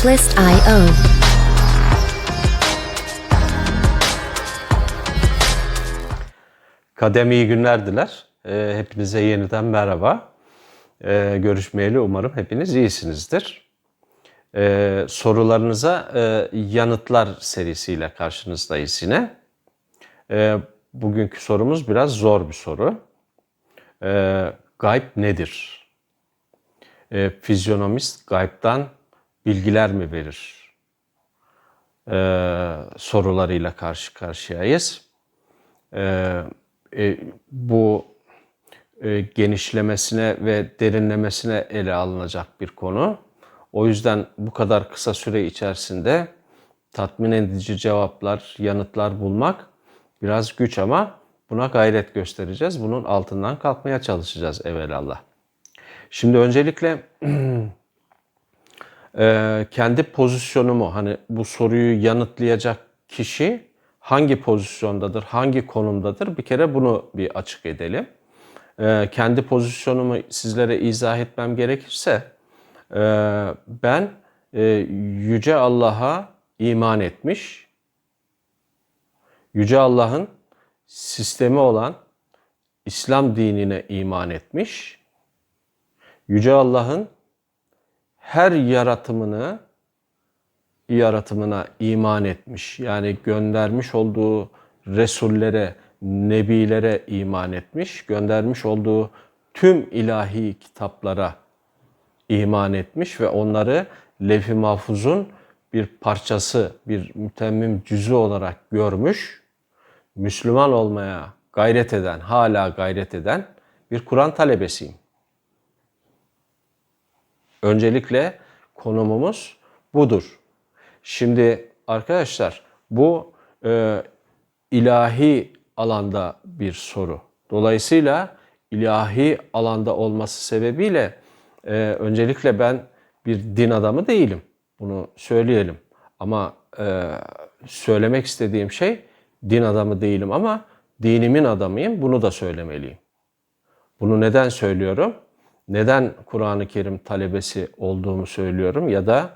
Artlist.io. Kadem iyi günler diler. Hepinize yeniden merhaba. Görüşmeyeli umarım hepiniz iyisinizdir. Sorularınıza yanıtlar serisiyle karşınızdayız yine. Bugünkü sorumuz biraz zor bir soru. Gayb nedir? Fizyonomist gaybtan bilgiler mi verir? Sorularıyla karşı karşıyayız. Bu genişlemesine ve derinlemesine ele alınacak bir konu. O yüzden bu kadar kısa süre içerisinde tatmin edici cevaplar, yanıtlar bulmak biraz güç ama buna gayret göstereceğiz. Bunun altından kalkmaya çalışacağız evelallah. Şimdi öncelikle kendi pozisyonumu, hani bu soruyu yanıtlayacak kişi hangi pozisyondadır, hangi konumdadır, bir kere bunu bir açık edelim. Kendi pozisyonumu sizlere izah etmem gerekirse, ben Yüce Allah'a iman etmiş, Yüce Allah'ın sistemi olan İslam dinine iman etmiş, Yüce Allah'ın her yaratımına iman etmiş. Yani göndermiş olduğu Resullere, Nebilere iman etmiş. Göndermiş olduğu tüm ilahi kitaplara iman etmiş ve onları Levh-i Mahfuz'un bir parçası, bir mütemmim cüzü olarak görmüş. Müslüman olmaya gayret eden, hala gayret eden bir Kur'an talebesiyim. Öncelikle konumumuz budur. Şimdi arkadaşlar bu ilahi alanda bir soru. Dolayısıyla ilahi alanda olması sebebiyle öncelikle ben bir din adamı değilim. Bunu söyleyelim. Ama söylemek istediğim şey din adamı değilim ama dinimin adamıyım. Bunu da söylemeliyim. Bunu neden söylüyorum? Neden Kur'an-ı Kerim talebesi olduğumu söylüyorum ya da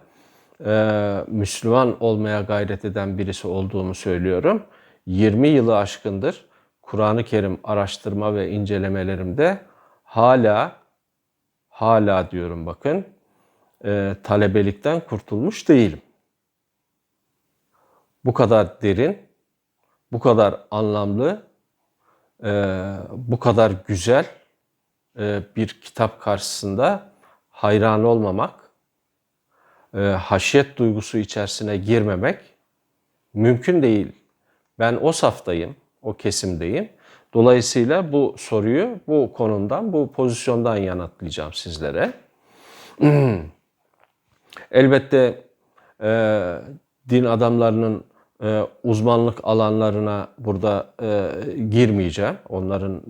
Müslüman olmaya gayret eden birisi olduğumu söylüyorum. 20 yılı aşkındır Kur'an-ı Kerim araştırma ve incelemelerimde hala diyorum bakın, talebelikten kurtulmuş değilim. Bu kadar derin, bu kadar anlamlı, bu kadar güzel bir kitap karşısında hayran olmamak, haşyet duygusu içerisine girmemek mümkün değil. Ben o saftayım, o kesimdeyim. Dolayısıyla bu soruyu bu konumdan, bu pozisyondan yanıtlayacağım sizlere. Elbette din adamlarının uzmanlık alanlarına burada girmeyeceğim. Onların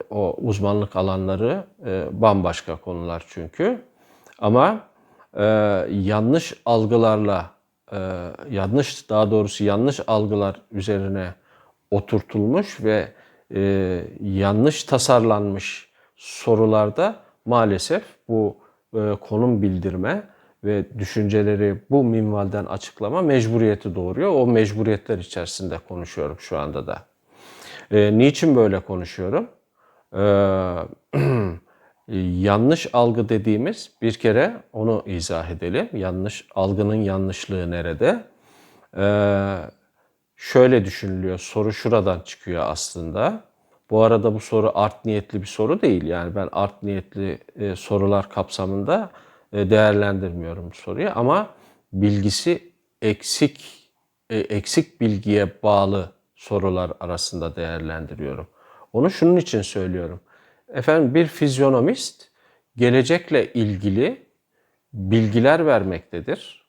o uzmanlık alanları bambaşka konular çünkü. Ama yanlış algılarla, yanlış algılar üzerine oturtulmuş ve yanlış tasarlanmış sorularda maalesef bu konum bildirme ve düşünceleri bu minvalden açıklama mecburiyeti doğuruyor. O mecburiyetler içerisinde konuşuyorum şu anda da. Niçin böyle konuşuyorum? Yanlış algı dediğimiz, bir kere onu izah edelim. Algının yanlışlığı nerede? Şöyle düşünülüyor, soru şuradan çıkıyor aslında. Bu arada bu soru art niyetli bir soru değil. Yani ben art niyetli sorular kapsamında değerlendirmiyorum bu soruyu. Ama bilgisi eksik bilgiye bağlı sorular arasında değerlendiriyorum. Onu şunun için söylüyorum. Efendim, bir fizyonomist gelecekle ilgili bilgiler vermektedir.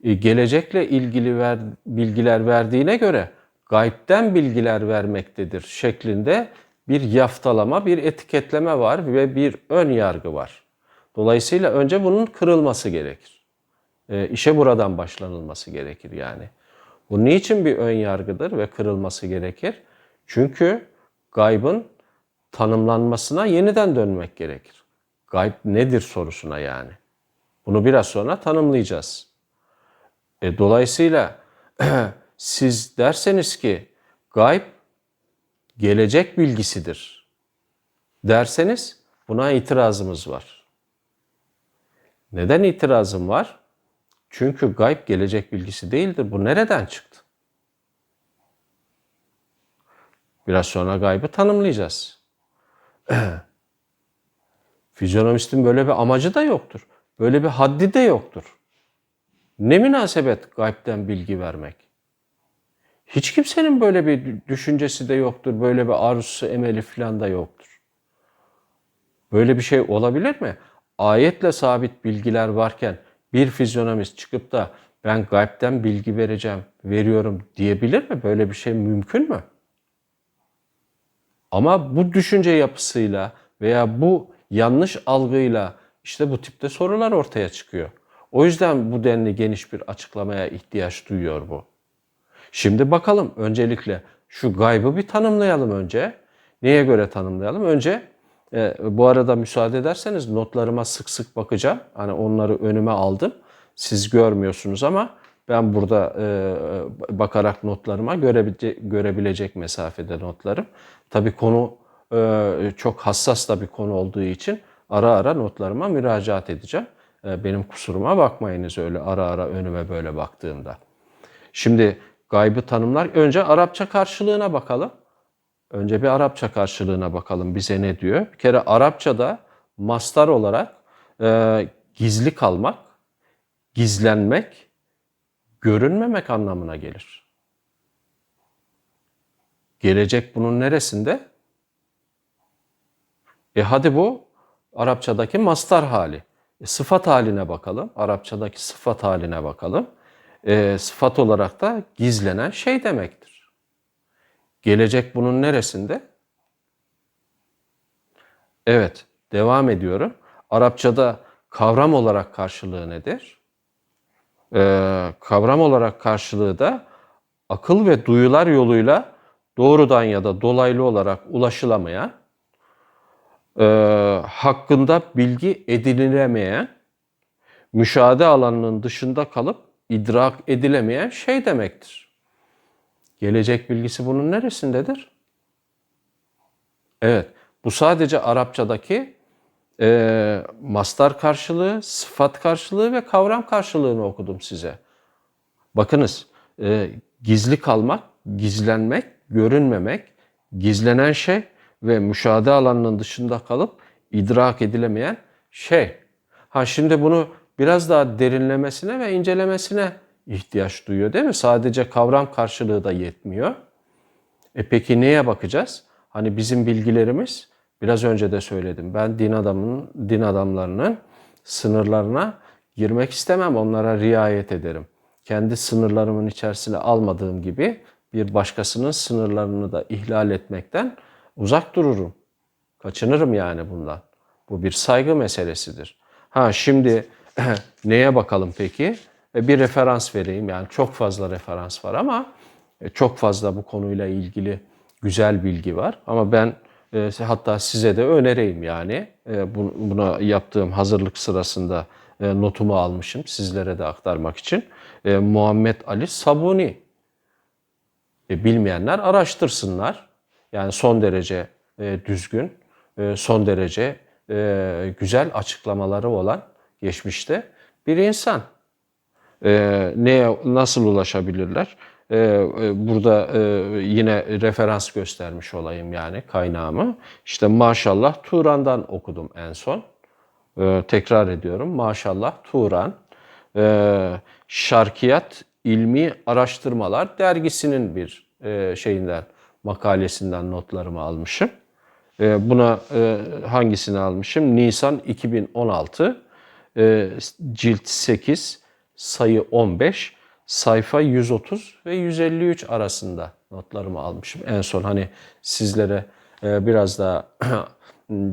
Gelecekle ilgili bilgiler verdiğine göre gaybden bilgiler vermektedir şeklinde bir yaftalama, bir etiketleme var ve bir ön yargı var. Dolayısıyla önce bunun kırılması gerekir. İşe buradan başlanılması gerekir yani. Bu niçin bir ön yargıdır ve kırılması gerekir? Çünkü gaybın tanımlanmasına yeniden dönmek gerekir. Gayb nedir sorusuna yani. Bunu biraz sonra tanımlayacağız. Dolayısıyla siz derseniz ki gayb gelecek bilgisidir derseniz buna itirazımız var. Neden itirazım var? Çünkü gayb gelecek bilgisi değildir. Bu nereden çıktı? Biraz sonra gaybı tanımlayacağız. Fizyonomistin böyle bir amacı da yoktur. Böyle bir haddi de yoktur. Ne münasebet gaybden bilgi vermek? Hiç kimsenin böyle bir düşüncesi de yoktur. Böyle bir arzusu, emeli falan da yoktur. Böyle bir şey olabilir mi? Ayetle sabit bilgiler varken bir fizyonomist çıkıp da ben gaybden bilgi vereceğim, veriyorum diyebilir mi? Böyle bir şey mümkün mü? Ama bu düşünce yapısıyla veya bu yanlış algıyla işte bu tipte sorular ortaya çıkıyor. O yüzden bu denli geniş bir açıklamaya ihtiyaç duyuyor bu. Şimdi bakalım öncelikle şu gaybı bir tanımlayalım önce. Neye göre tanımlayalım? Önce bu arada müsaade ederseniz notlarıma sık sık bakacağım. Hani onları önüme aldım. Siz görmüyorsunuz ama ben burada bakarak notlarıma görebilecek mesafede notlarım. Tabii konu çok hassas da bir konu olduğu için ara ara notlarıma müracaat edeceğim. Benim kusuruma bakmayınız öyle ara ara önüme böyle baktığımda. Şimdi gaybı tanımlar. Önce Arapça karşılığına bakalım. Önce bir Arapça karşılığına bakalım bize ne diyor. Bir kere Arapçada mastar olarak gizli kalmak, gizlenmek, görünmemek anlamına gelir. Gelecek bunun neresinde? Hadi bu Arapçadaki mastar hali. Sıfat haline bakalım. Arapçadaki sıfat haline bakalım. Sıfat olarak da gizlenen şey demektir. Gelecek bunun neresinde? Evet, devam ediyorum. Arapçada kavram olarak karşılığı nedir? Kavram olarak karşılığı da akıl ve duyular yoluyla doğrudan ya da dolaylı olarak ulaşılamayan, hakkında bilgi edinilemeyen, müşahede alanının dışında kalıp idrak edilemeyen şey demektir. Gelecek bilgisi bunun neresindedir? Evet, bu sadece Arapçadaki mastar karşılığı, sıfat karşılığı ve kavram karşılığını okudum size. Bakınız, gizli kalmak, gizlenmek, görünmemek, gizlenen şey ve müşahede alanının dışında kalıp idrak edilemeyen şey. Şimdi bunu biraz daha derinlemesine ve incelemesine ihtiyaç duyuyor değil mi? Sadece kavram karşılığı da yetmiyor. Peki neye bakacağız? Hani bizim bilgilerimiz, biraz önce de söyledim. Ben din adamlarının sınırlarına girmek istemem. Onlara riayet ederim. Kendi sınırlarımın içerisine almadığım gibi bir başkasının sınırlarını da ihlal etmekten uzak dururum. Kaçınırım yani bundan. Bu bir saygı meselesidir. Şimdi neye bakalım peki? Bir referans vereyim. Yani çok fazla referans var ama çok fazla bu konuyla ilgili güzel bilgi var. Ama ben hatta size de önereyim yani. Buna yaptığım hazırlık sırasında notumu almışım sizlere de aktarmak için. Muhammed Ali Sabuni. Bilmeyenler araştırsınlar. Yani son derece düzgün, son derece güzel açıklamaları olan geçmişte bir insan. Neye nasıl ulaşabilirler? Burada yine referans göstermiş olayım yani kaynağımı. İşte Maşallah Turan'dan okudum en son. Tekrar ediyorum. Maşallah Turan. Şarkiyat İlmi Araştırmalar dergisinin bir makalesinden notlarımı almışım. Buna hangisini almışım? Nisan 2016, cilt 8, sayı 15, sayfa 130 ve 153 arasında notlarımı almışım. En son hani sizlere biraz daha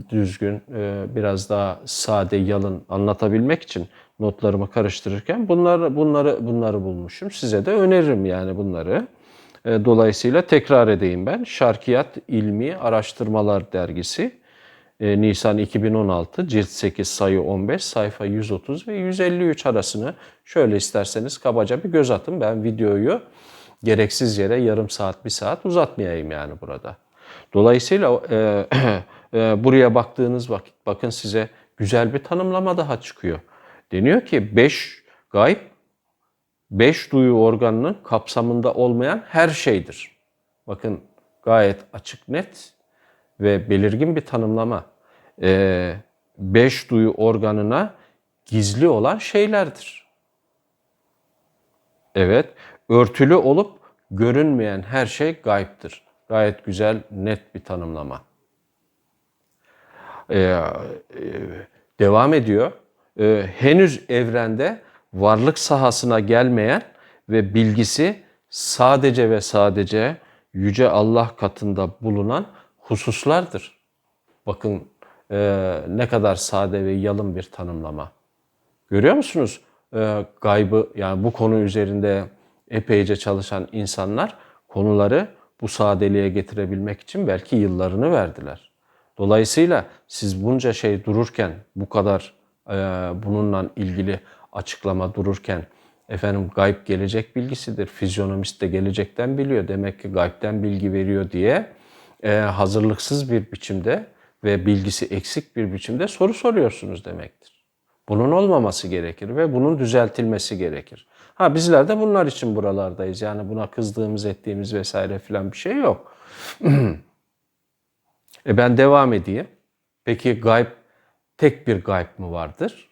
düzgün, biraz daha sade, yalın anlatabilmek için notlarımı karıştırırken bunları bulmuşum. Size de öneririm yani bunları. Dolayısıyla tekrar edeyim ben. Şarkiyat İlmi Araştırmalar Dergisi Nisan 2016, cilt 8, sayı 15, sayfa 130 ve 153 arasını şöyle isterseniz kabaca bir göz atın. Ben videoyu gereksiz yere yarım saat, bir saat uzatmayayım yani burada. Dolayısıyla buraya baktığınız vakit bakın size güzel bir tanımlama daha çıkıyor. Deniyor ki 5 gayb, 5 duyu organının kapsamında olmayan her şeydir. Bakın gayet açık, net ve belirgin bir tanımlama. 5 duyu organına gizli olan şeylerdir. Evet, örtülü olup görünmeyen her şey gaybdır. Gayet güzel, net bir tanımlama. Devam ediyor. Henüz evrende varlık sahasına gelmeyen ve bilgisi sadece ve sadece Yüce Allah katında bulunan hususlardır. Bakın ne kadar sade ve yalın bir tanımlama. Görüyor musunuz? Gaybı, yani bu konu üzerinde epeyce çalışan insanlar konuları bu sadeliğe getirebilmek için belki yıllarını verdiler. Dolayısıyla siz bunca şey dururken, bu kadar bununla ilgili açıklama dururken, efendim gayb gelecek bilgisidir, fizyonomist de gelecekten biliyor, demek ki gaybden bilgi veriyor diye hazırlıksız bir biçimde ve bilgisi eksik bir biçimde soru soruyorsunuz demektir. Bunun olmaması gerekir ve bunun düzeltilmesi gerekir. Ha, bizler de bunlar için buralardayız. Yani buna kızdığımız, ettiğimiz vesaire filan bir şey yok. Ben devam edeyim. Peki gayb, tek bir gayb mı vardır?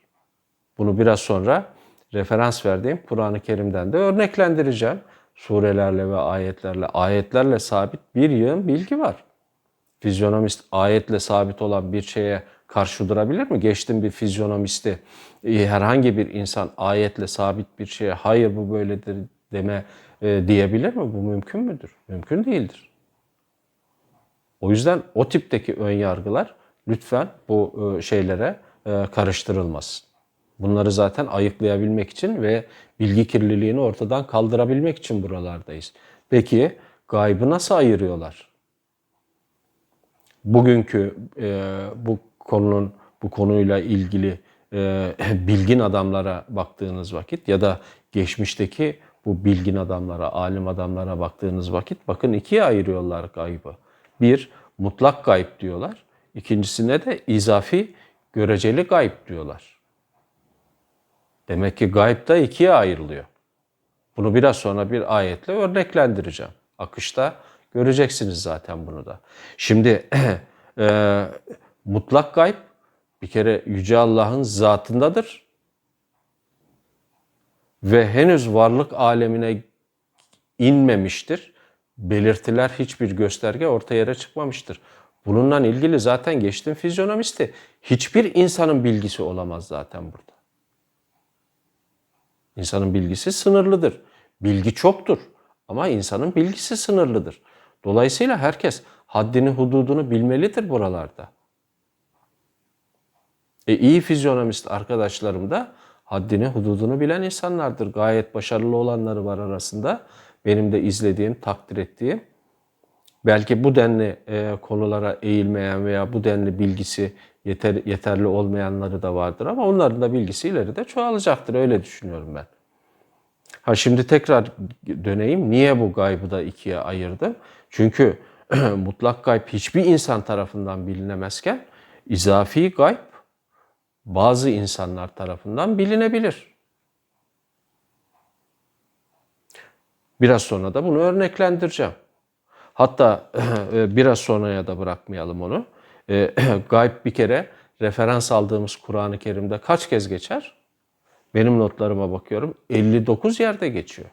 Bunu biraz sonra referans verdiğim Kur'an-ı Kerim'den de örneklendireceğim. Surelerle ve ayetlerle sabit bir yığın bilgi var. Fizyonomist ayetle sabit olan bir şeye karşı durabilir mi? Geçtim bir fizyonomisti, herhangi bir insan ayetle sabit bir şeye hayır bu böyledir diyebilir mi? Bu mümkün müdür? Mümkün değildir. O yüzden o tipteki ön yargılar lütfen bu şeylere karıştırılmasın. Bunları zaten ayıklayabilmek için ve bilgi kirliliğini ortadan kaldırabilmek için buralardayız. Peki gaybı nasıl ayırıyorlar? Bugünkü bu konuyla ilgili bilgin adamlara baktığınız vakit ya da geçmişteki bu bilgin adamlara, alim adamlara baktığınız vakit bakın ikiye ayırıyorlar gaybı. Bir, mutlak gayb diyorlar. İkincisine de izafi, göreceli gayb diyorlar. Demek ki gayb da ikiye ayrılıyor. Bunu biraz sonra bir ayetle örneklendireceğim. Akışta göreceksiniz zaten bunu da. Şimdi mutlak gayb bir kere Yüce Allah'ın zatındadır. Ve henüz varlık alemine inmemiştir. Belirtiler, hiçbir gösterge ortaya yere çıkmamıştır. Bununla ilgili zaten geçtim fizyonomisti. Hiçbir insanın bilgisi olamaz zaten burada. İnsanın bilgisi sınırlıdır. Bilgi çoktur ama insanın bilgisi sınırlıdır. Dolayısıyla herkes haddini hududunu bilmelidir buralarda. İyi fizyonomist arkadaşlarım da haddini hududunu bilen insanlardır. Gayet başarılı olanları var arasında. Benim de izlediğim, takdir ettiğim. Belki bu denli konulara eğilmeyen veya bu denli bilgisi yeterli olmayanları da vardır ama onların da bilgisi ileride çoğalacaktır. Öyle düşünüyorum ben. Ha, şimdi tekrar döneyim. Niye bu gaybı da ikiye ayırdım? Çünkü mutlak gayb hiçbir insan tarafından bilinemezken izafi gayb bazı insanlar tarafından bilinebilir. Biraz sonra da bunu örneklendireceğim. Hatta biraz sonraya da bırakmayalım onu. Gayb bir kere referans aldığımız Kur'an-ı Kerim'de kaç kez geçer? Benim notlarıma bakıyorum. 59 yerde geçiyor.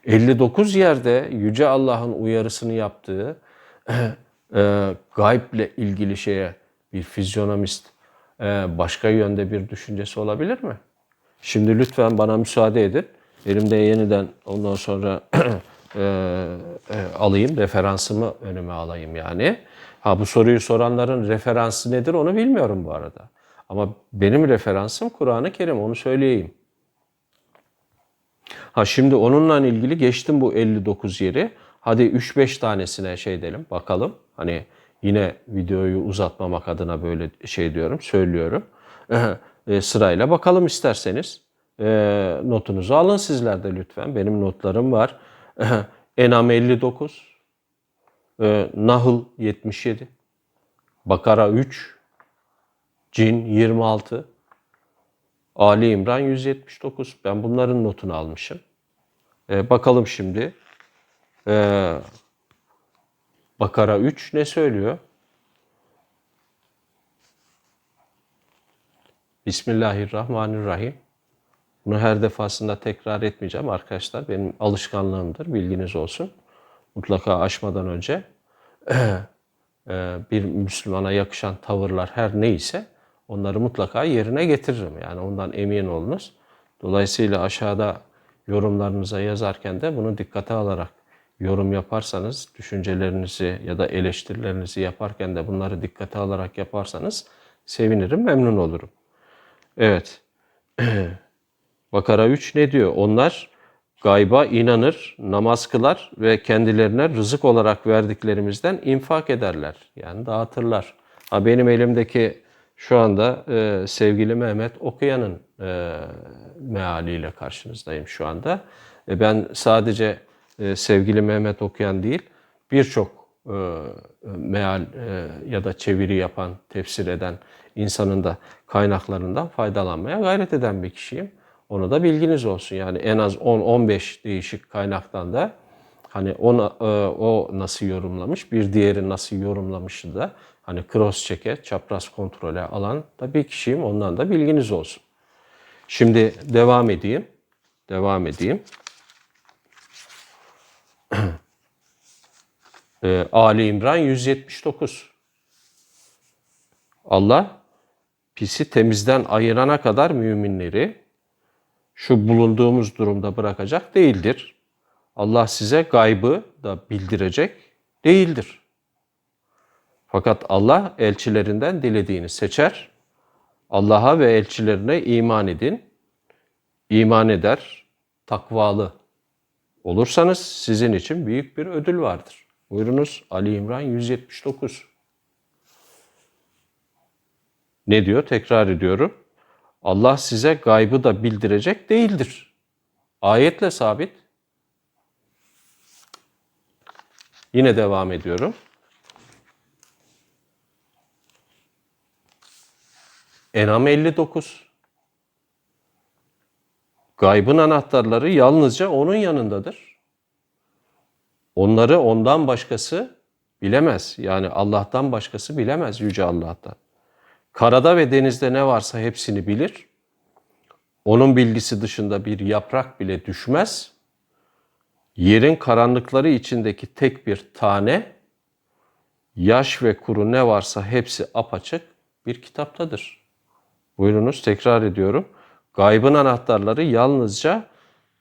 59 yerde Yüce Allah'ın uyarısını yaptığı gayble ilgili şeye bir fizyonomist başka yönde bir düşüncesi olabilir mi? Şimdi lütfen bana müsaade edin. Elimde yeniden ondan sonra alayım, referansımı önüme alayım yani. Ha, bu soruyu soranların referansı nedir onu bilmiyorum bu arada. Ama benim referansım Kur'an-ı Kerim, onu söyleyeyim. Ha, şimdi onunla ilgili geçtim bu 59 yeri. Hadi 3-5 tanesine şey edelim, bakalım. Hani Yine videoyu uzatmamak adına böyle şey diyorum, söylüyorum. Sırayla bakalım isterseniz. Notunuzu alın sizler de lütfen. Benim notlarım var. En'am 59, Nahl 77, Bakara 3, Cin 26, Ali İmran 179. Ben bunların notunu almışım. Bakalım şimdi. Bakara 3 ne söylüyor? Bismillahirrahmanirrahim. Bunu her defasında tekrar etmeyeceğim arkadaşlar. Benim alışkanlığımdır. Bilginiz olsun. Mutlaka aşmadan önce bir Müslümana yakışan tavırlar her neyse onları mutlaka yerine getiririm. Yani ondan emin olunuz. Dolayısıyla aşağıda yorumlarınıza yazarken de bunu dikkate alarak yorum yaparsanız, düşüncelerinizi ya da eleştirilerinizi yaparken de bunları dikkate alarak yaparsanız sevinirim, memnun olurum. Evet. Bakara 3 ne diyor? Onlar gayba inanır, namaz kılar ve kendilerine rızık olarak verdiklerimizden infak ederler. Yani dağıtırlar. Benim elimdeki şu anda sevgili Mehmet Okuyan'ın mealiyle karşınızdayım şu anda. Ben sadece sevgili Mehmet Okuyan değil, birçok meal ya da çeviri yapan, tefsir eden insanın da kaynaklarından faydalanmaya gayret eden bir kişiyim. Onu da bilginiz olsun. Yani en az 10-15 değişik kaynaktan da hani o nasıl yorumlamış, bir diğeri nasıl yorumlamışı da hani cross check'e, çapraz kontrole alan da bir kişiyim. Ondan da bilginiz olsun. Şimdi devam edeyim. Ali İmran 179. Allah pisi temizden ayırana kadar müminleri şu bulunduğumuz durumda bırakacak değildir. Allah size gaybı da bildirecek değildir. Fakat Allah elçilerinden dilediğini seçer. Allah'a ve elçilerine iman edin. İman eder, takvalı olursanız sizin için büyük bir ödül vardır. Buyurunuz Ali İmran 179. Ne diyor? Tekrar ediyorum. Allah size gaybı da bildirecek değildir. Ayetle sabit. Yine devam ediyorum. En'am 59. Gaybın anahtarları yalnızca onun yanındadır. Onları ondan başkası bilemez. Yani Allah'tan başkası bilemez, Yüce Allah'tan. Karada ve denizde ne varsa hepsini bilir. Onun bilgisi dışında bir yaprak bile düşmez. Yerin karanlıkları içindeki tek bir tane, yaş ve kuru ne varsa hepsi apaçık bir kitaptadır. Buyurunuz, tekrar ediyorum. Gaybın anahtarları yalnızca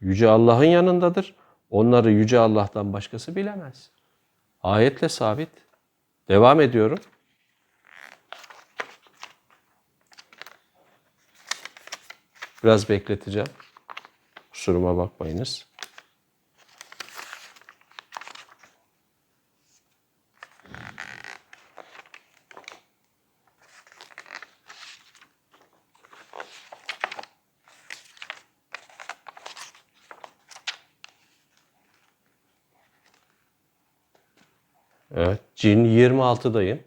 Yüce Allah'ın yanındadır. Onları Yüce Allah'tan başkası bilemez. Ayetle sabit. Devam ediyorum. Biraz bekleteceğim. Kusuruma bakmayınız. Evet, Cin 26'dayım.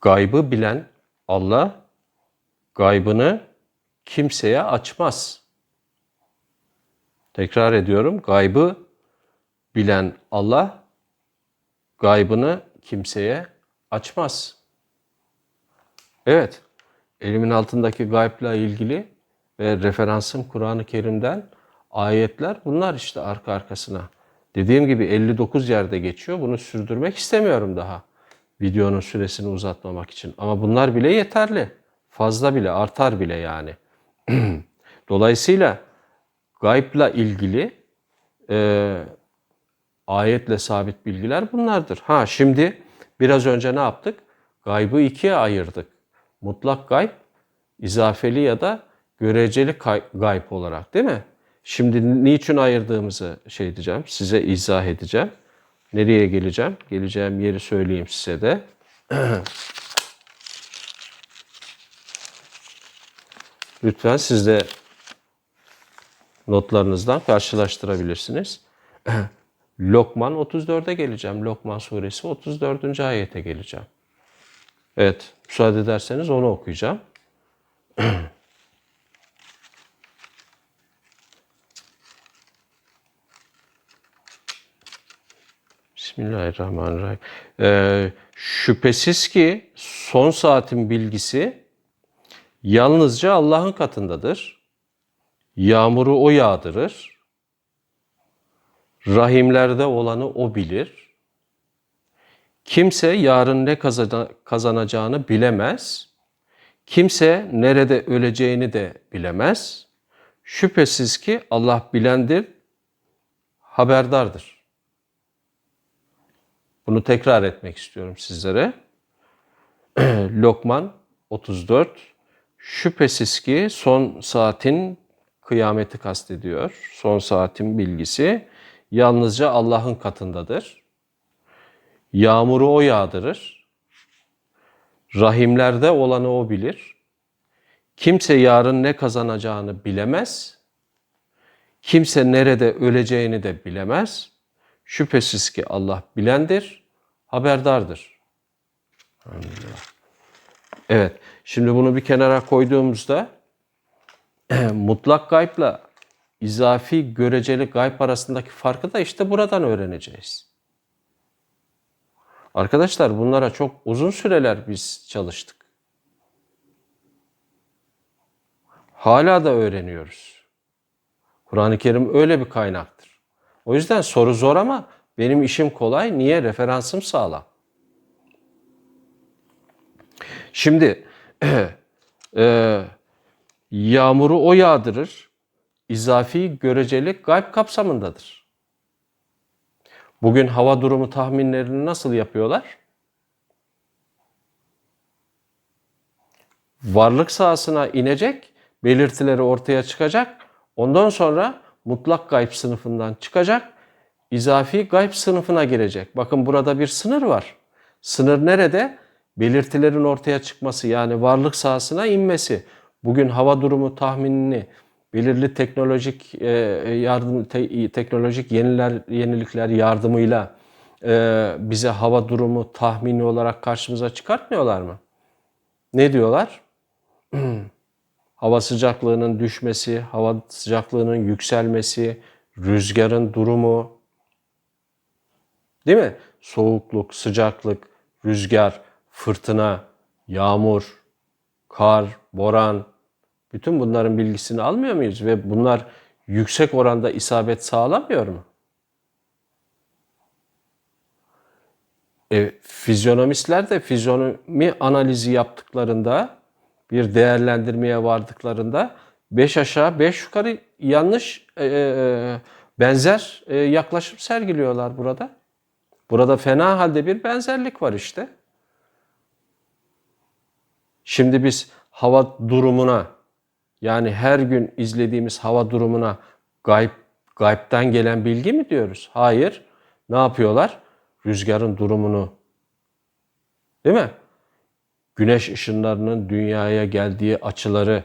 Gaybı bilen Allah gaybını kimseye açmaz. Tekrar ediyorum. Gaybı bilen Allah gaybını kimseye açmaz. Evet, elimin altındaki gaybla ilgili ve referansım Kur'an-ı Kerim'den ayetler bunlar işte arka arkasına. Dediğim gibi 59 yerde geçiyor. Bunu sürdürmek istemiyorum daha. Videonun süresini uzatmamak için. Ama bunlar bile yeterli. Fazla bile, artar bile yani. Dolayısıyla gaybla ilgili ayetle sabit bilgiler bunlardır. Şimdi biraz önce ne yaptık? Gaybı ikiye ayırdık. Mutlak gayb, izafeli ya da göreceli gayb olarak, değil mi? Şimdi niçin ayırdığımızı size izah edeceğim. Nereye geleceğim? Geleceğim yeri söyleyeyim size de. Lütfen siz de notlarınızdan karşılaştırabilirsiniz. Lokman 34'e geleceğim. Lokman suresi 34. ayete geleceğim. Evet, müsaade ederseniz onu okuyacağım. Bismillahirrahmanirrahim. Şüphesiz ki son saatin bilgisi yalnızca Allah'ın katındadır. Yağmuru O yağdırır. Rahimlerde olanı O bilir. Kimse yarın ne kazanacağını bilemez. Kimse nerede öleceğini de bilemez. Şüphesiz ki Allah bilendir, haberdardır. Bunu tekrar etmek istiyorum sizlere. Lokman 34. Şüphesiz ki son saatin kıyameti kastediyor. Son saatin bilgisi yalnızca Allah'ın katındadır. Yağmuru O yağdırır. Rahimlerde olanı O bilir. Kimse yarın ne kazanacağını bilemez. Kimse nerede öleceğini de bilemez. Şüphesiz ki Allah bilendir, haberdardır. Evet, şimdi bunu bir kenara koyduğumuzda mutlak gaybla izafi göreceli gayb arasındaki farkı da işte buradan öğreneceğiz. Arkadaşlar bunlara çok uzun süreler biz çalıştık. Hala da öğreniyoruz. Kur'an-ı Kerim öyle bir kaynaktır. O yüzden soru zor ama benim işim kolay. Niye? Referansım sağlam. Şimdi yağmuru O yağdırır. İzafi görecelik gayb kapsamındadır. Bugün hava durumu tahminlerini nasıl yapıyorlar? Varlık sahasına inecek, belirtileri ortaya çıkacak. Ondan sonra mutlak gayb sınıfından çıkacak, izafi gayb sınıfına girecek. Bakın burada bir sınır var. Sınır nerede? Belirtilerin ortaya çıkması, yani varlık sahasına inmesi. Bugün hava durumu tahminini belirli teknolojik yenilikler yardımıyla bize hava durumu tahmini olarak karşımıza çıkartmıyorlar mı? Ne diyorlar? Hava sıcaklığının düşmesi, hava sıcaklığının yükselmesi, rüzgarın durumu, değil mi? Soğukluk, sıcaklık, rüzgar, fırtına, yağmur, kar, boran, bütün bunların bilgisini almıyor muyuz? Ve bunlar yüksek oranda isabet sağlamıyor mu? Fizyonomistler de fizyonomi analizi yaptıklarında, bir değerlendirmeye vardıklarında 5 aşağı 5 yukarı yanlış benzer yaklaşım sergiliyorlar burada. Burada fena halde bir benzerlik var işte. Şimdi biz hava durumuna, yani her gün izlediğimiz hava durumuna gaybden gelen bilgi mi diyoruz? Hayır. Ne yapıyorlar? Rüzgarın durumunu, değil mi? Güneş ışınlarının dünyaya geldiği açıları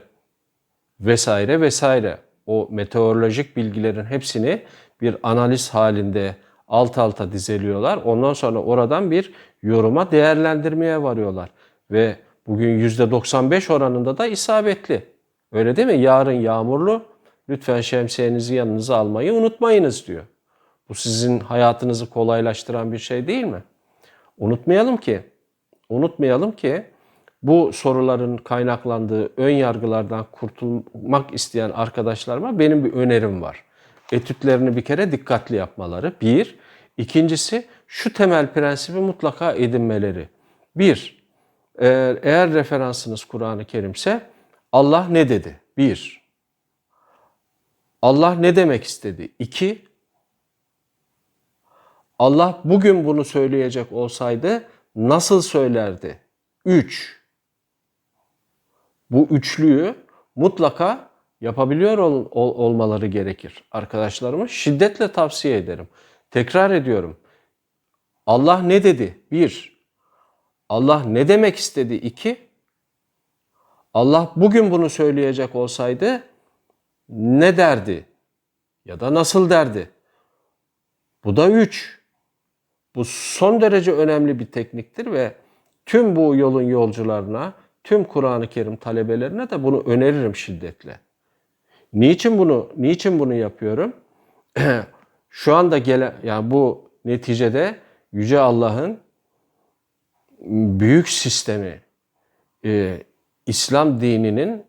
vesaire vesaire. O meteorolojik bilgilerin hepsini bir analiz halinde alt alta dizeliyorlar. Ondan sonra oradan bir yoruma, değerlendirmeye varıyorlar. Ve bugün %95 oranında da isabetli. Öyle değil mi? Yarın yağmurlu. Lütfen şemsiyenizi yanınıza almayı unutmayınız diyor. Bu sizin hayatınızı kolaylaştıran bir şey değil mi? Unutmayalım ki bu soruların kaynaklandığı ön yargılardan kurtulmak isteyen arkadaşlarıma benim bir önerim var. Etütlerini bir kere dikkatli yapmaları. Bir. İkincisi şu temel prensibi mutlaka edinmeleri. Bir, eğer referansınız Kur'an-ı Kerim'se Allah ne dedi? Bir. Allah ne demek istedi? İki. Allah bugün bunu söyleyecek olsaydı nasıl söylerdi? Üç. Bu üçlüyü mutlaka yapabiliyor olmaları gerekir. Arkadaşlarıma şiddetle tavsiye ederim. Tekrar ediyorum. Allah ne dedi? Bir. Allah ne demek istedi? İki. Allah bugün bunu söyleyecek olsaydı ne derdi? Ya da nasıl derdi? Bu da üç. Bu son derece önemli bir tekniktir ve tüm bu yolun yolcularına, tüm Kur'an-ı Kerim talebelerine de bunu öneririm şiddetle. Niçin bunu yapıyorum? Şu anda gelen, yani bu neticede Yüce Allah'ın büyük sistemi, İslam dininin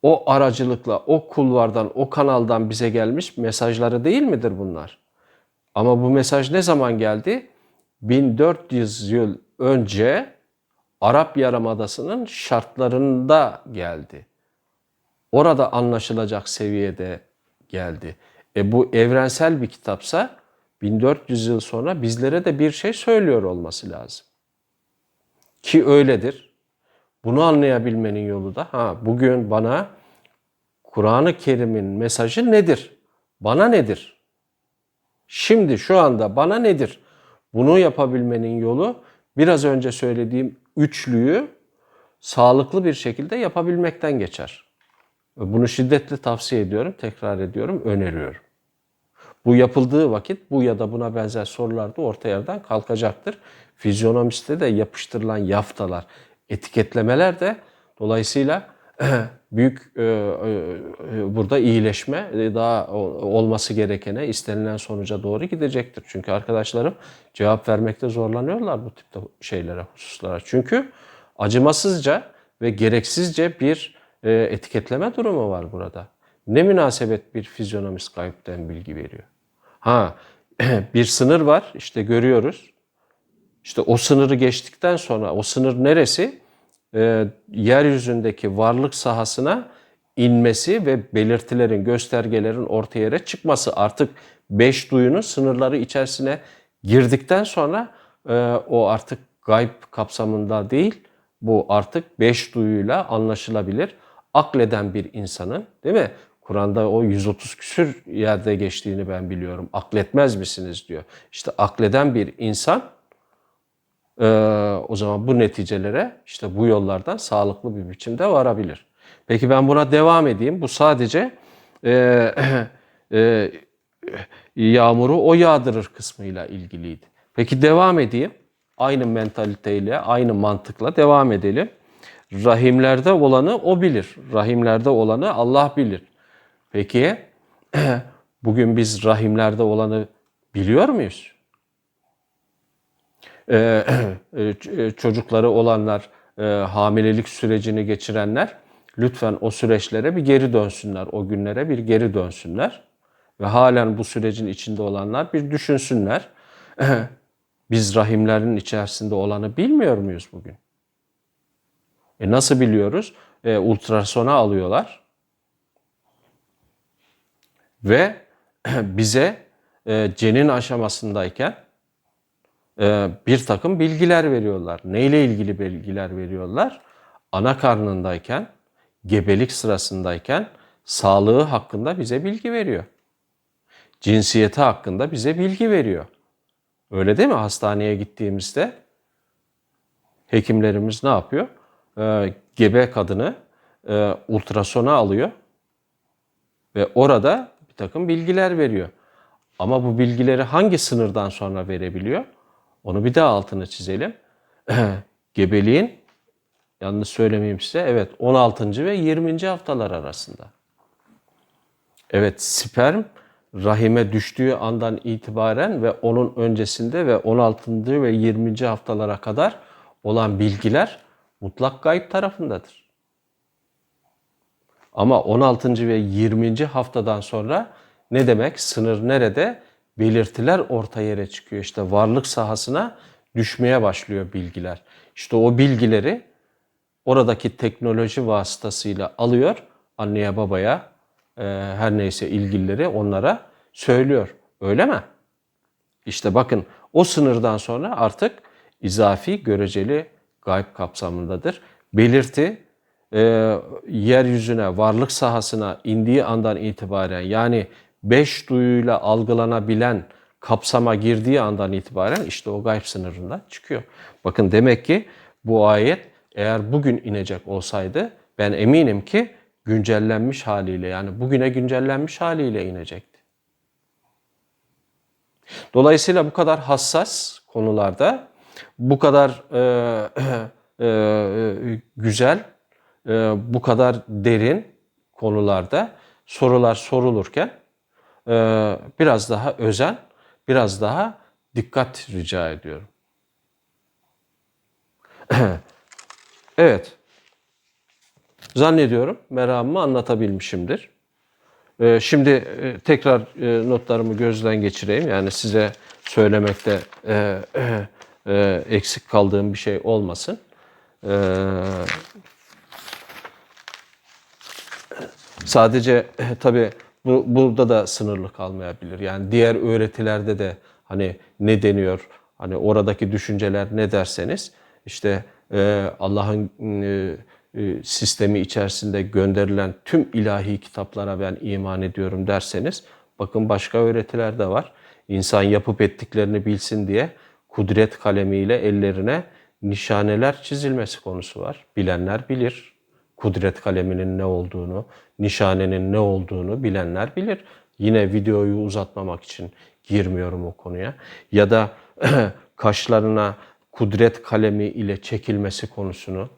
o aracılıkla, o kulvardan, o kanaldan bize gelmiş mesajları değil midir bunlar? Ama bu mesaj ne zaman geldi? 1400 yıl önce Arap Yarımadası'nın şartlarında geldi. Orada anlaşılacak seviyede geldi. Bu evrensel bir kitapsa 1400 yıl sonra bizlere de bir şey söylüyor olması lazım. Ki öyledir. Bunu anlayabilmenin yolu da bugün bana Kur'an-ı Kerim'in mesajı nedir? Bana nedir? Şimdi şu anda bana nedir? Bunu yapabilmenin yolu biraz önce söylediğim üçlüyü sağlıklı bir şekilde yapabilmekten geçer. Bunu şiddetle tavsiye ediyorum, tekrar ediyorum, öneriyorum. Bu yapıldığı vakit bu ya da buna benzer sorular da orta yerden kalkacaktır. Fizyonomiste de yapıştırılan yaftalar, etiketlemeler de dolayısıyla büyük burada iyileşme daha olması gerekene, istenilen sonuca doğru gidecektir. Çünkü arkadaşlarım cevap vermekte zorlanıyorlar bu tipte şeylere, hususlara. Çünkü acımasızca ve gereksizce bir etiketleme durumu var burada. Ne münasebet bir fizyonomist gaybden bilgi veriyor. Bir sınır var, işte görüyoruz. İşte o sınırı geçtikten sonra, o sınır neresi? Yeryüzündeki varlık sahasına inmesi ve belirtilerin, göstergelerin ortaya yere çıkması. Artık beş duyunun sınırları içerisine girdikten sonra o artık gayb kapsamında değil, bu artık beş duyuyla anlaşılabilir. Akleden bir insanın, değil mi? Kur'an'da o 130 küsür yerde geçtiğini ben biliyorum. Akletmez misiniz diyor. İşte akleden bir insan o zaman bu neticelere işte bu yollardan sağlıklı bir biçimde varabilir. Peki ben buna devam edeyim. Bu sadece yağmuru o yağdırır kısmıyla ilgiliydi. Peki devam edeyim. Aynı mentaliteyle, aynı mantıkla devam edelim. Rahimlerde olanı o bilir. Rahimlerde olanı Allah bilir. Peki bugün biz rahimlerde olanı biliyor muyuz? Çocukları olanlar, hamilelik sürecini geçirenler lütfen o süreçlere bir geri dönsünler. O günlere bir geri dönsünler. Ve halen bu sürecin içinde olanlar bir düşünsünler. Biz rahimlerin içerisinde olanı bilmiyor muyuz bugün? Nasıl biliyoruz? Ultrasona alıyorlar. Ve bize cenin aşamasındayken bir takım bilgiler veriyorlar. Neyle ilgili bilgiler veriyorlar? Ana karnındayken, gebelik sırasındayken sağlığı hakkında bize bilgi veriyor. Cinsiyeti hakkında bize bilgi veriyor. Öyle değil mi? Hastaneye gittiğimizde hekimlerimiz ne yapıyor? Gebe kadını ultrasona alıyor ve orada bir takım bilgiler veriyor. Ama bu bilgileri hangi sınırdan sonra verebiliyor? Onu bir daha altını çizelim. Gebeliğin, yanlış söylemeyeyim size, evet 16. ve 20. haftalar arasında. Evet, sperm rahime düştüğü andan itibaren ve onun öncesinde ve 16. ve 20. haftalara kadar olan bilgiler mutlak gayb tarafındadır. Ama 16. ve 20. haftadan sonra ne demek? Sınır nerede? Belirtiler ortaya yere çıkıyor. İşte varlık sahasına düşmeye başlıyor bilgiler. İşte o bilgileri oradaki teknoloji vasıtasıyla alıyor, anneye babaya, her neyse ilgilileri onlara söylüyor. Öyle mi? İşte bakın o sınırdan sonra artık izafi göreceli gayb kapsamındadır. Belirti yeryüzüne, varlık sahasına indiği andan itibaren, yani beş duyuyla algılanabilen kapsama girdiği andan itibaren işte o gayb sınırından çıkıyor. Bakın demek ki bu ayet eğer bugün inecek olsaydı ben eminim ki güncellenmiş haliyle, yani bugüne güncellenmiş haliyle inecekti. Dolayısıyla bu kadar hassas konularda, bu kadar güzel, bu kadar derin konularda sorular sorulurken biraz daha özen, biraz daha dikkat rica ediyorum. Evet, zannediyorum meramımı anlatabilmişimdir. Şimdi tekrar notlarımı gözden geçireyim. Yani size söylemekte eksik kaldığım bir şey olmasın. Sadece tabii burada da sınırlı kalmayabilir. Yani diğer öğretilerde de hani ne deniyor, hani oradaki düşünceler ne derseniz, işte Allah'ın sistemi içerisinde gönderilen tüm ilahi kitaplara ben iman ediyorum derseniz, bakın başka öğretiler de var. İnsan yapıp ettiklerini bilsin diye kudret kalemiyle ellerine nişaneler çizilmesi konusu var. Bilenler bilir. Kudret kaleminin ne olduğunu, nişanenin ne olduğunu bilenler bilir. Yine videoyu uzatmamak için girmiyorum o konuya. Ya da kaşlarına kudret kalemi ile çekilmesi konusunu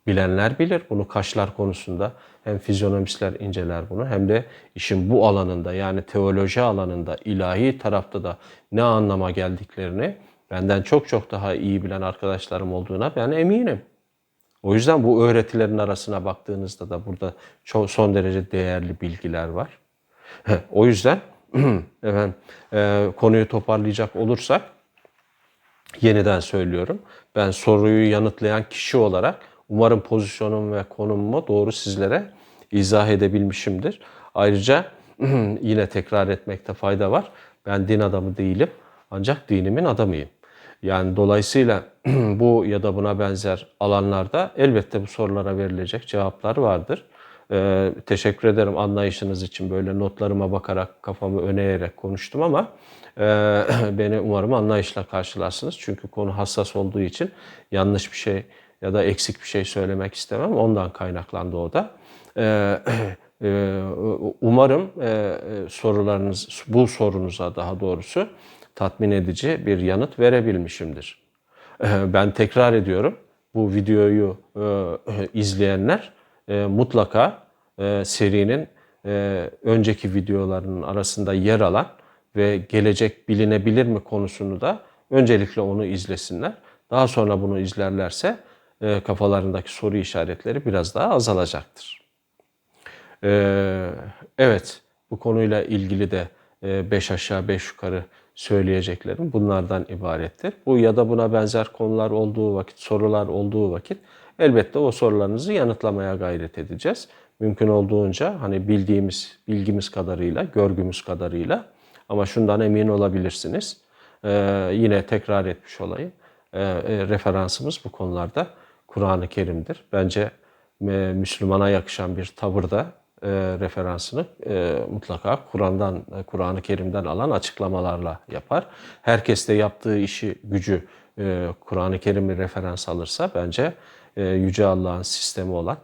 bilenler bilir. Bunu kaşlar konusunda hem fizyonomistler inceler bunu, hem de işin bu alanında, yani teoloji alanında, ilahi tarafta da ne anlama geldiklerini benden çok çok daha iyi bilen arkadaşlarım olduğuna ben eminim. O yüzden bu öğretilerin arasına baktığınızda da burada çok son derece değerli bilgiler var. O yüzden efendim, konuyu toparlayacak olursak, yeniden söylüyorum. Ben soruyu yanıtlayan kişi olarak umarım pozisyonumu ve konumumu doğru sizlere izah edebilmişimdir. Ayrıca yine tekrar etmekte fayda var. Ben din adamı değilim, ancak dinimin adamıyım. Yani dolayısıyla bu ya da buna benzer alanlarda elbette bu sorulara verilecek cevaplar vardır. Teşekkür ederim anlayışınız için. Böyle notlarıma bakarak, kafamı öne eğerek konuştum ama beni umarım anlayışla karşılarsınız. Çünkü konu hassas olduğu için yanlış bir şey ya da eksik bir şey söylemek istemem. Ondan kaynaklandı o da. Umarım sorularınız, bu sorunuza daha doğrusu tatmin edici bir yanıt verebilmişimdir. Ben tekrar ediyorum. Bu videoyu izleyenler mutlaka serinin önceki videolarının arasında yer alan ve gelecek bilinebilir mi konusunu da öncelikle onu izlesinler. Daha sonra bunu izlerlerse kafalarındaki soru işaretleri biraz daha azalacaktır. Evet, bu konuyla ilgili de 5 aşağı 5 yukarı söyleyeceklerim bunlardan ibarettir. Bu ya da buna benzer konular olduğu vakit, sorular olduğu vakit elbette o sorularınızı yanıtlamaya gayret edeceğiz. Mümkün olduğunca hani bilgimiz kadarıyla, görgümüz kadarıyla, ama şundan emin olabilirsiniz. Yine tekrar etmiş olayım. Referansımız bu konularda Kur'an-ı Kerim'dir. Bence Müslümana yakışan bir tavırda referansını mutlaka Kur'an-ı Kerim'den alan açıklamalarla yapar. Herkes de yaptığı işi, gücü Kur'an-ı Kerim'i referans alırsa bence Yüce Allah'ın sistemi olan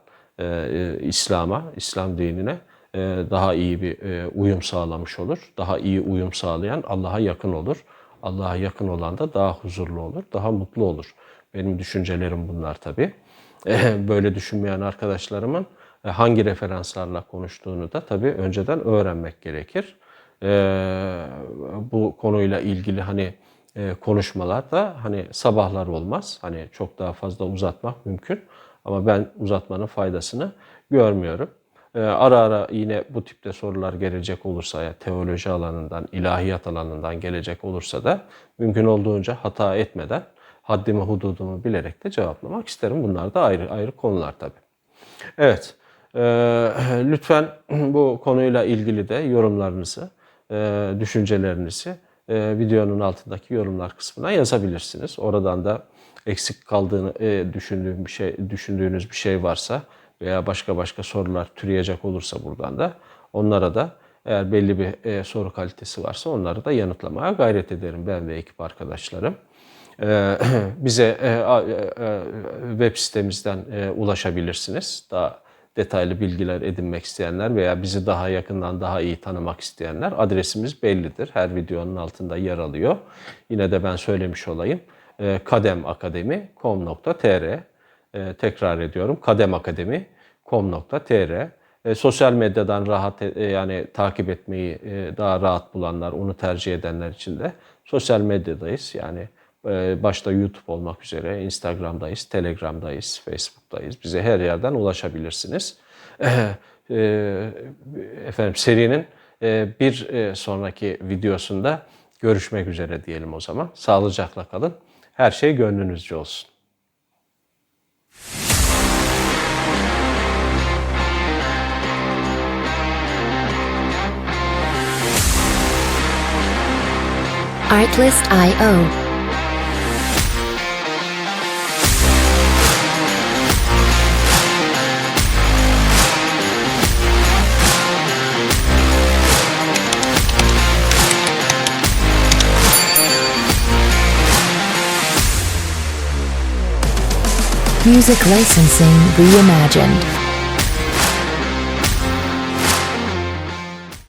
İslam dinine daha iyi bir uyum sağlamış olur. Daha iyi uyum sağlayan Allah'a yakın olur. Allah'a yakın olan da daha huzurlu olur, daha mutlu olur. Benim düşüncelerim bunlar tabii. Böyle düşünmeyen arkadaşlarımın hangi referanslarla konuştuğunu da tabii önceden öğrenmek gerekir. Bu konuyla ilgili hani konuşmalar da hani sabahlar olmaz. Hani çok daha fazla uzatmak mümkün. Ama ben uzatmanın faydasını görmüyorum. Ara ara yine bu tipte sorular gelecek olursa, ya teoloji alanından, ilahiyat alanından gelecek olursa da mümkün olduğunca hata etmeden, haddimi hududumu bilerek de cevaplamak isterim. Bunlar da ayrı ayrı konular tabii. Evet, lütfen bu konuyla ilgili de yorumlarınızı, düşüncelerinizi videonun altındaki yorumlar kısmına yazabilirsiniz. Oradan da eksik kaldığını düşündüğünüz bir şey varsa veya başka sorular türeyecek olursa buradan da onlara da Eğer belli bir soru kalitesi varsa onları da yanıtlamaya gayret ederim ben ve ekip arkadaşlarım. Bize web sitemizden ulaşabilirsiniz. Daha detaylı bilgiler edinmek isteyenler veya bizi daha yakından daha iyi tanımak isteyenler adresimiz bellidir. Her videonun altında yer alıyor. Yine de ben söylemiş olayım. kademakademi.com.tr tekrar ediyorum. kademakademi.com.tr sosyal medyadan rahat yani takip etmeyi daha rahat bulanlar, onu tercih edenler için de sosyal medyadayız. Yani başta YouTube olmak üzere Instagram'dayız, Telegram'dayız, Facebook'tayız. Bize her yerden ulaşabilirsiniz. Efendim serinin bir sonraki videosunda görüşmek üzere diyelim o zaman. Sağlıcakla kalın. Her şey gönlünüzce olsun. Artlist.io. Music licensing reimagined.